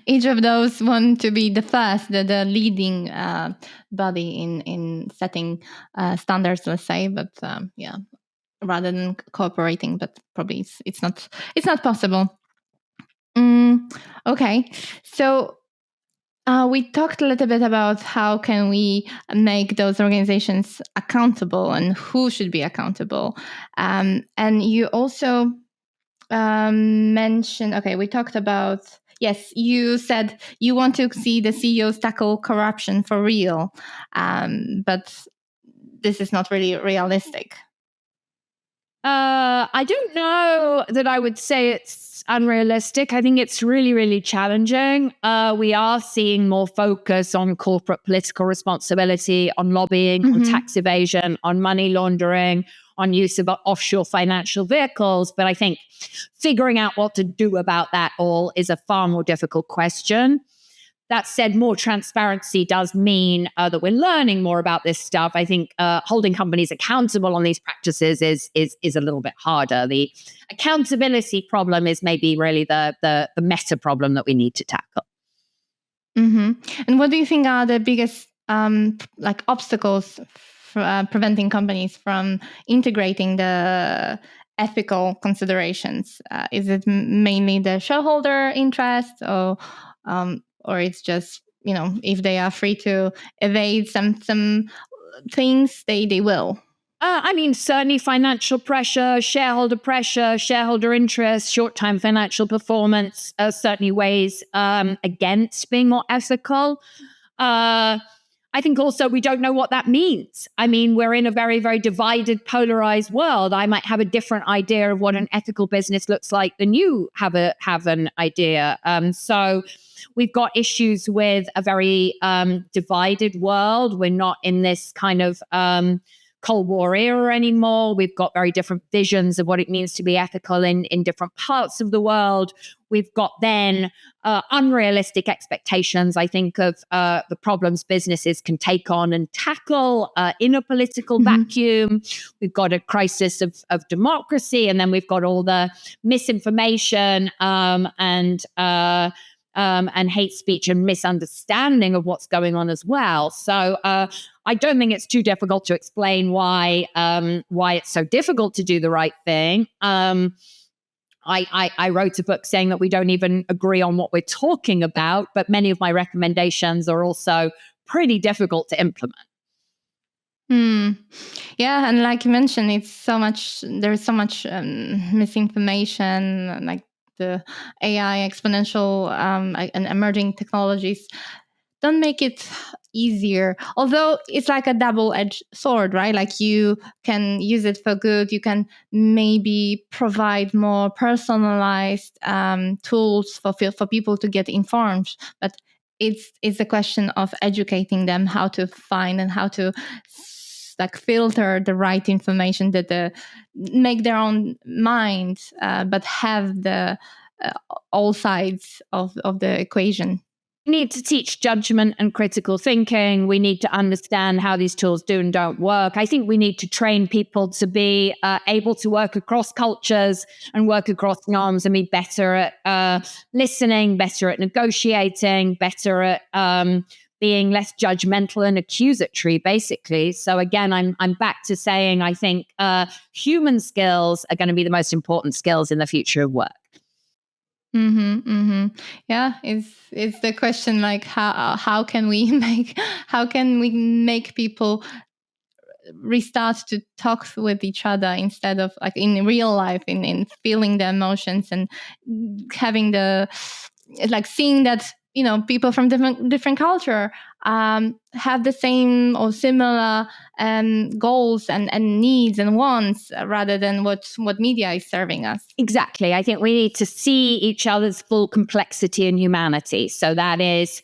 each of those want to be the first, the leading body in setting standards, let's say. But rather than cooperating, but probably it's not possible. Okay, so we talked a little bit about how can we make those organizations accountable and who should be accountable, and you also mentioned, we talked about, yes, you said you want to see the CEOs tackle corruption for real, but this is not really realistic. I don't know that I would say it's unrealistic. I think it's really, really challenging. We are seeing more focus on corporate political responsibility, on lobbying, on tax evasion, on money laundering, on use of offshore financial vehicles. But I think figuring out what to do about that all is a far more difficult question. That said, more transparency does mean that we're learning more about this stuff. I think holding companies accountable on these practices is a little bit harder. The accountability problem is maybe really the meta problem that we need to tackle. And what do you think are the biggest obstacles preventing companies from integrating the ethical considerations? Is it mainly the shareholder interest, or it's just, if they are free to evade some things, they will? Certainly financial pressure, shareholder interest, short-term financial performance certainly weighs against being more ethical. I think also we don't know what that means. I mean, we're in a very, very divided, polarized world. I might have a different idea of what an ethical business looks like than you have an idea. So we've got issues with a very divided world. We're not in this kind of Cold War era anymore. We've got very different visions of what it means to be ethical in different parts of the world. We've got then unrealistic expectations, I think, of the problems businesses can take on and tackle in a political vacuum. We've got a crisis of democracy, and then we've got all the misinformation and hate speech and misunderstanding of what's going on as well. So I don't think it's too difficult to explain why it's so difficult to do the right thing. I wrote a book saying that we don't even agree on what we're talking about, but many of my recommendations are also pretty difficult to implement. Yeah, and like you mentioned, there's so much misinformation, like the AI, exponential and emerging technologies don't make it easier. Although it's like a double-edged sword, right? Like you can use it for good. You can maybe provide more personalized tools for people to get informed. But it's a question of educating them how to find and how to filter the right information that make their own mind, but have the all sides of the equation. We need to teach judgment and critical thinking. We need to understand how these tools do and don't work. I think we need to train people to be able to work across cultures and work across norms and be better at listening, better at negotiating, better at being less judgmental and accusatory, basically. So again, I'm back to saying I think human skills are going to be the most important skills in the future of work. Yeah, it's the question, like how can we make people restart to talk with each other instead of like in real life, in feeling the emotions and having seeing that people from different culture have the same or similar goals and needs and wants, rather than what media is serving us. Exactly. I think we need to see each other's full complexity and humanity. So that is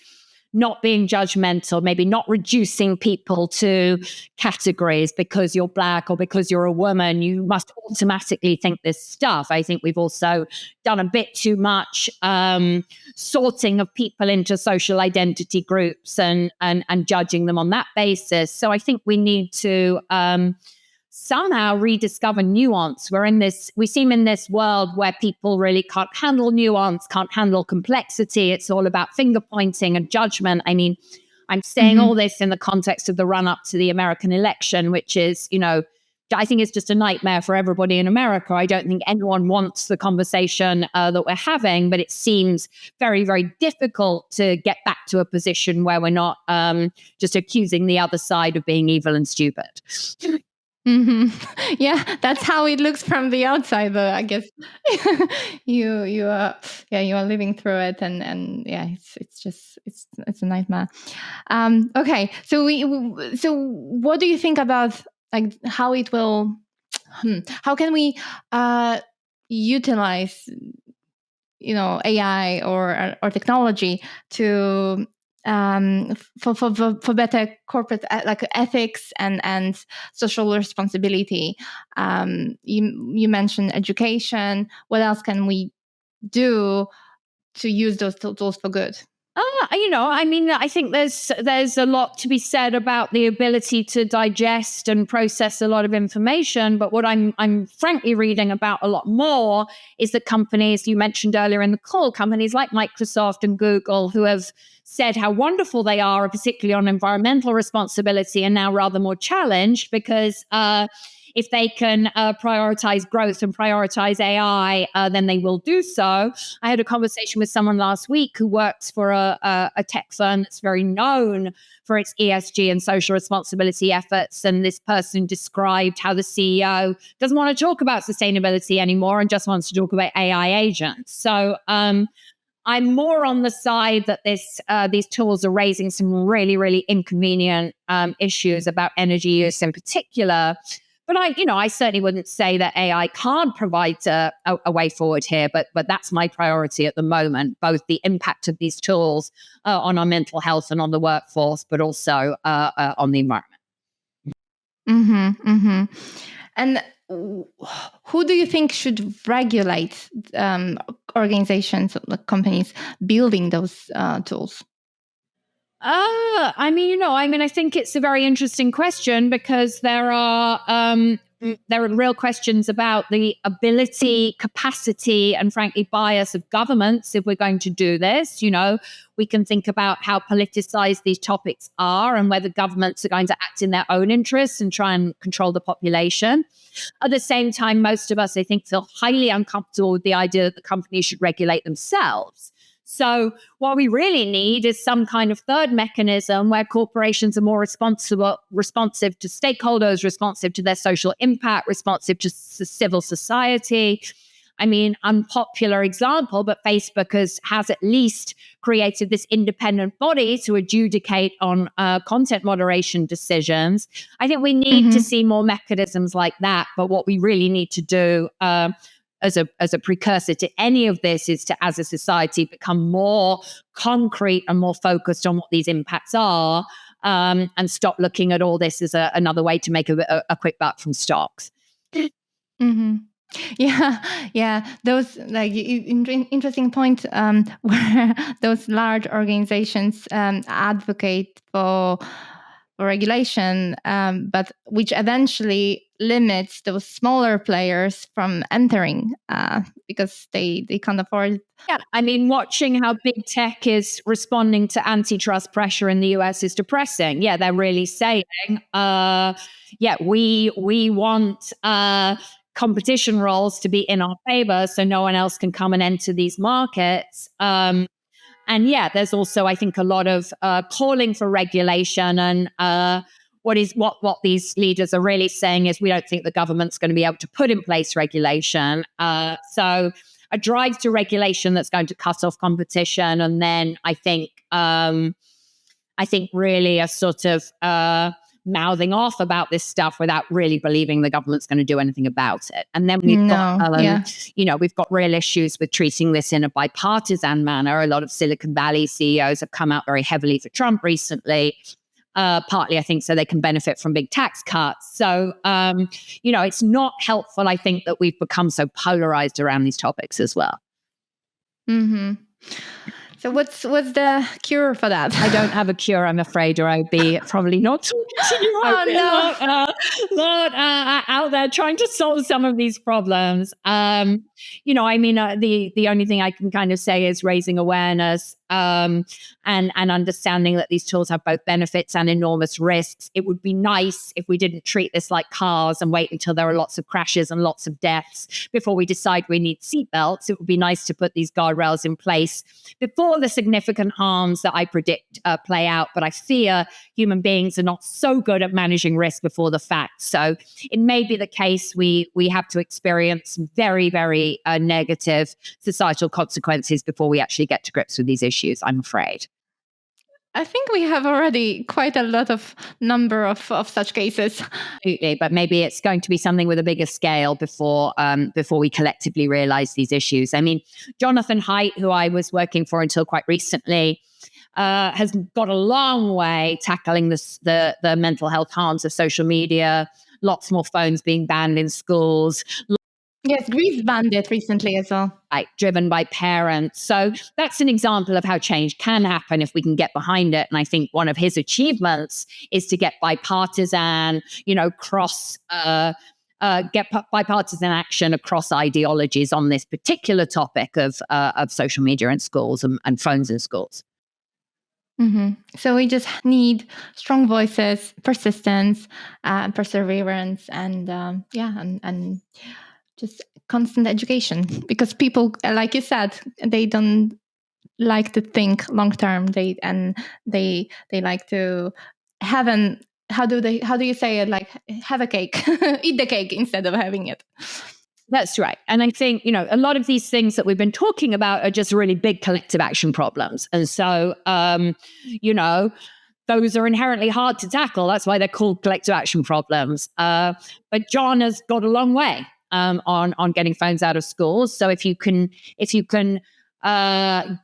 not being judgmental, maybe not reducing people to categories because you're Black or because you're a woman. You must automatically think this stuff. I think we've also done a bit too much sorting of people into social identity groups and judging them on that basis. So I think we need to somehow rediscover nuance. We seem in this world where people really can't handle nuance, can't handle complexity. It's all about finger pointing and judgment. I mean, I'm saying all this in the context of the run up to the American election, which is, I think it's just a nightmare for everybody in America. I don't think anyone wants the conversation that we're having, but it seems very, very difficult to get back to a position where we're not just accusing the other side of being evil and stupid. Yeah, that's how it looks from the outside, though. I guess you are living through it, and yeah, it's a nightmare. Okay, so what do you think about like how it will? How can we utilize AI or technology to for better corporate like ethics and social responsibility? You mentioned education. What else can we do to use those tools for good? I think there's a lot to be said about the ability to digest and process a lot of information. But what I'm frankly reading about a lot more is that companies, you mentioned earlier in the call, companies like Microsoft and Google, who have said how wonderful they are, particularly on environmental responsibility, are now rather more challenged because if they can prioritize growth and prioritize AI, then they will do so. I had a conversation with someone last week who works for a tech firm that's very known for its ESG and social responsibility efforts. And this person described how the CEO doesn't want to talk about sustainability anymore and just wants to talk about AI agents. So I'm more on the side that these tools are raising some really, really inconvenient issues about energy use in particular. But I certainly wouldn't say that AI can't provide a way forward here. But that's my priority at the moment, both the impact of these tools on our mental health and on the workforce, but also on the environment. Mm-hmm, mm-hmm. And who do you think should regulate organizations, like companies, building those tools? I think it's a very interesting question because there are real questions about the ability, capacity, and frankly, bias of governments if we're going to do this. We can think about how politicized these topics are and whether governments are going to act in their own interests and try and control the population. At the same time, most of us, I think, feel highly uncomfortable with the idea that the companies should regulate themselves. So what we really need is some kind of third mechanism where corporations are more responsive to stakeholders, responsive to their social impact, responsive to civil society. Unpopular example, but Facebook has at least created this independent body to adjudicate on content moderation decisions. I think we need to see more mechanisms like that. But what we really need to do as a precursor to any of this is to, as a society, become more concrete and more focused on what these impacts are, and stop looking at all this as another way to make a quick buck from stocks. Mm-hmm. Yeah. Those interesting point where those large organizations advocate for regulation, but which eventually limits those smaller players from entering because they can't afford. Yeah, watching how big tech is responding to antitrust pressure in the US is depressing. Yeah, they're really saying, we want competition rules to be in our favor so no one else can come and enter these markets. And there's also, I think, a lot of calling for regulation. And what these leaders are really saying is we don't think the government's going to be able to put in place regulation. So a drive to regulation that's going to cut off competition. And then I think really a sort of mouthing off about this stuff without really believing the government's going to do anything about it. And then we've got real issues with treating this in a bipartisan manner. A lot of Silicon Valley CEOs have come out very heavily for Trump recently, partly, I think, so they can benefit from big tax cuts. So, it's not helpful, I think, that we've become so polarized around these topics as well. Mm-hmm. So what's the cure for that? I don't have a cure, I'm afraid, or I'd be probably not talking to you. Out there trying to solve some of these problems. The only thing I can kind of say is raising awareness and understanding that these tools have both benefits and enormous risks. It would be nice if we didn't treat this like cars and wait until there are lots of crashes and lots of deaths before we decide we need seatbelts. It would be nice to put these guardrails in place before the significant harms that I predict play out. But I fear human beings are not so good at managing risk before the fact. So it may be the case we have to experience very, very negative societal consequences before we actually get to grips with these issues, I'm afraid. I think we have already quite a lot of number of such cases. Absolutely, but maybe it's going to be something with a bigger scale before we collectively realize these issues. Jonathan Haidt, who I was working for until quite recently, has got a long way tackling the mental health harms of social media, lots more phones being banned in schools. Yes, Greece banned it recently as well. Right, driven by parents. So that's an example of how change can happen if we can get behind it. And I think one of his achievements is to get bipartisan, bipartisan action across ideologies on this particular topic of social media in schools and phones in schools. So we just need strong voices, persistence, perseverance, and and just constant education. Because people, like you said, they don't like to think long term. They like to have an how do you say it, like have a cake, eat the cake instead of having it. That's right. And I think, a lot of these things that we've been talking about are just really big collective action problems. And so, those are inherently hard to tackle. That's why they're called collective action problems. But John has got a long way on getting phones out of schools. So if you can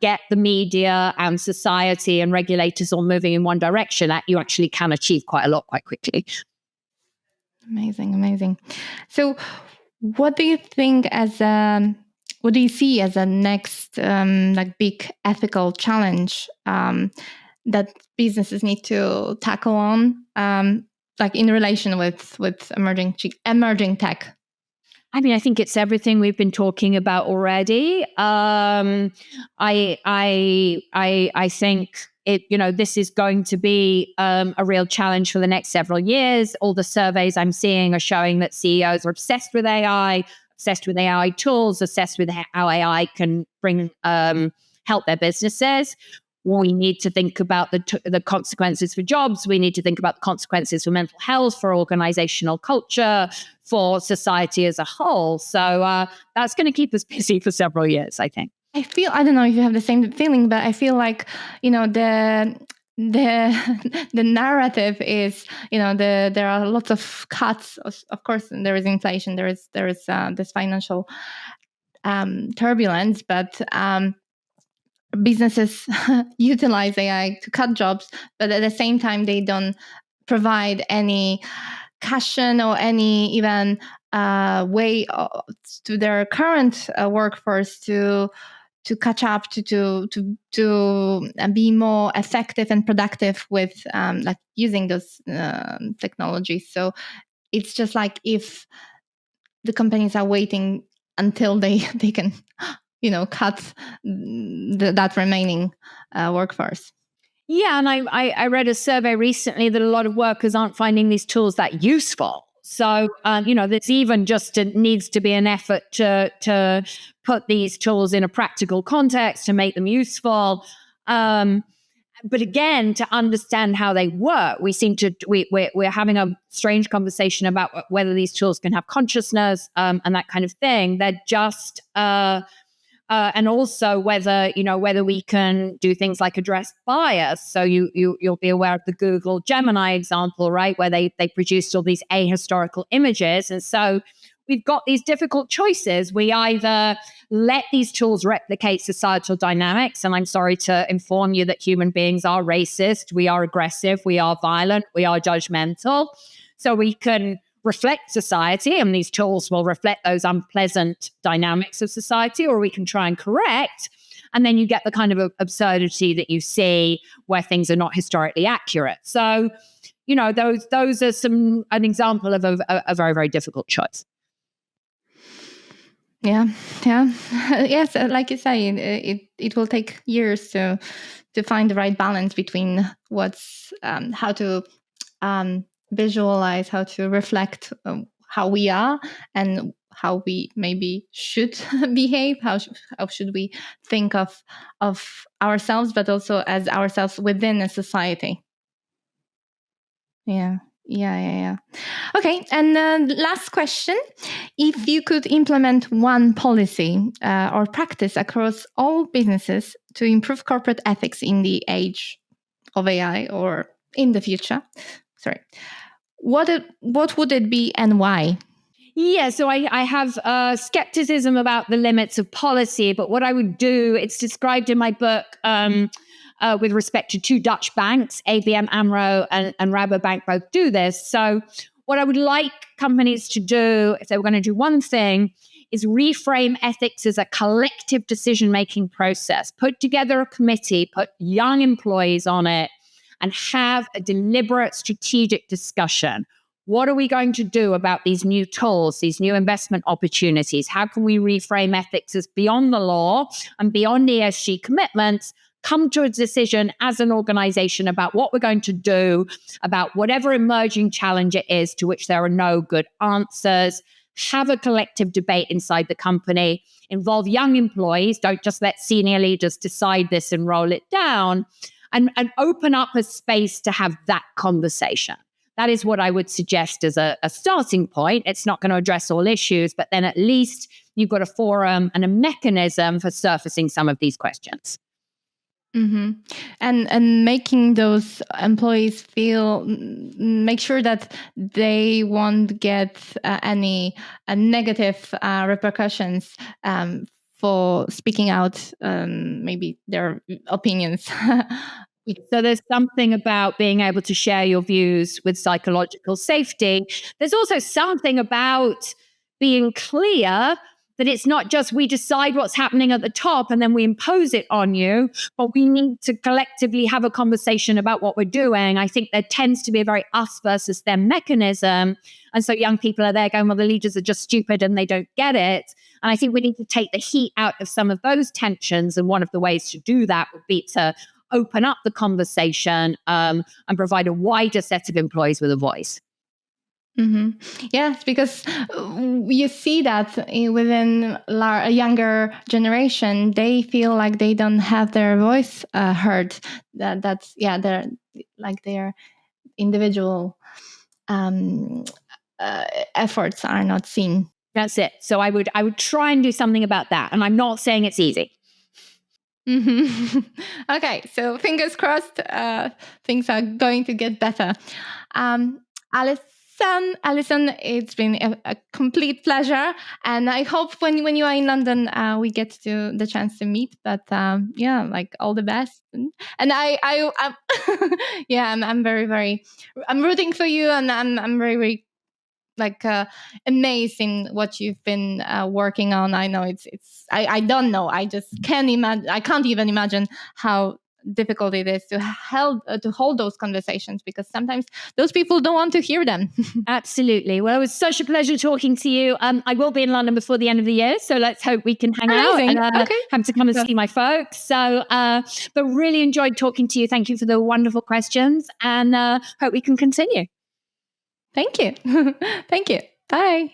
get the media and society and regulators all moving in one direction, that you actually can achieve quite a lot quite quickly. Amazing. So what do you think what do you see as a next big ethical challenge that businesses need to tackle on, in relation with emerging tech? I mean, I think it's everything we've been talking about already. I think this is going to be a real challenge for the next several years. All the surveys I'm seeing are showing that CEOs are obsessed with AI tools, obsessed with how AI can help their businesses. We need to think about the consequences for jobs. We need to think about the consequences for mental health, for organizational culture, for society as a whole. So that's going to keep us busy for several years, I think. I don't know if you have the same feeling, but I feel like, the narrative is, there are lots of cuts. Of course, there is inflation. There is this financial turbulence, but businesses utilize AI to cut jobs, but at the same time, they don't provide any cushion or any even way to their current workforce to catch up, to be more effective and productive with using those technologies. So it's just like if the companies are waiting until they can cut that remaining workforce. Yeah, and I read a survey recently that a lot of workers aren't finding these tools that useful. So, there's even needs to be an effort to put these tools in a practical context, to make them useful. But again, to understand how they work, we're having a strange conversation about whether these tools can have consciousness and that kind of thing. They're just and also whether we can do things like address bias. So you'll be aware of the Google Gemini example, right, where they produced all these ahistorical images, and so we've got these difficult choices. We either let these tools replicate societal dynamics, and I'm sorry to inform you that human beings are racist, we are aggressive, we are violent, we are judgmental. So we can reflect society, and these tools will reflect those unpleasant dynamics of society, or we can try and correct. And then you get the kind of absurdity that you see where things are not historically accurate. So, those are an example of a very, very difficult choice. Yeah. Yes, like you say, it will take years to find the right balance between what's how to visualize, how to reflect how we are and how we maybe should behave, how should we think of ourselves, but also as ourselves within a society. Yeah. Okay, and last question. If you could implement one policy or practice across all businesses to improve corporate ethics in the age of AI or in the future, what would it be and why? Yeah, so I have skepticism about the limits of policy, but what I would do, it's described in my book with respect to two Dutch banks, ABN AMRO and Rabobank both do this. So what I would like companies to do, if they were going to do one thing, is reframe ethics as a collective decision-making process. Put together a committee, put young employees on it, and have a deliberate strategic discussion. What are we going to do about these new tools, these new investment opportunities? How can we reframe ethics as beyond the law and beyond ESG commitments, come to a decision as an organization about what we're going to do, about whatever emerging challenge it is to which there are no good answers, have a collective debate inside the company, involve young employees, don't just let senior leaders decide this and roll it down, and open up a space to have that conversation. That is what I would suggest as a starting point. It's not going to address all issues, but then at least you've got a forum and a mechanism for surfacing some of these questions. Mm-hmm. And making those employees make sure that they won't get any negative repercussions for speaking out, maybe their opinions. So there's something about being able to share your views with psychological safety. There's also something about being clear that it's not just we decide what's happening at the top and then we impose it on you, but we need to collectively have a conversation about what we're doing. I think there tends to be a very us versus them mechanism. And so young people are there going, well, the leaders are just stupid and they don't get it. And I think we need to take the heat out of some of those tensions. And one of the ways to do that would be to open up the conversation and provide a wider set of employees with a voice. Mm-hmm. Yes, because you see that within a younger generation, they feel like they don't have their voice heard. They're like their individual efforts are not seen. That's it. So I would try and do something about that, and I'm not saying it's easy. Mm-hmm. Okay, so fingers crossed, things are going to get better. Alison, it's been a complete pleasure, and I hope when you are in London, we get to the chance to meet. But like all the best, and I'm I'm very, very, I'm rooting for you, and I'm very, very amazed in what you've been working on. I know I don't know. I just can't imagine. I can't even imagine how difficult it is to hold those conversations, because sometimes those people don't want to hear them. Absolutely. Well, it was such a pleasure talking to you. I will be in London before the end of the year, so let's hope we can hang out and have to come and see my folks. So, but really enjoyed talking to you. Thank you for the wonderful questions, and hope we can continue. Thank you. Thank you. Bye.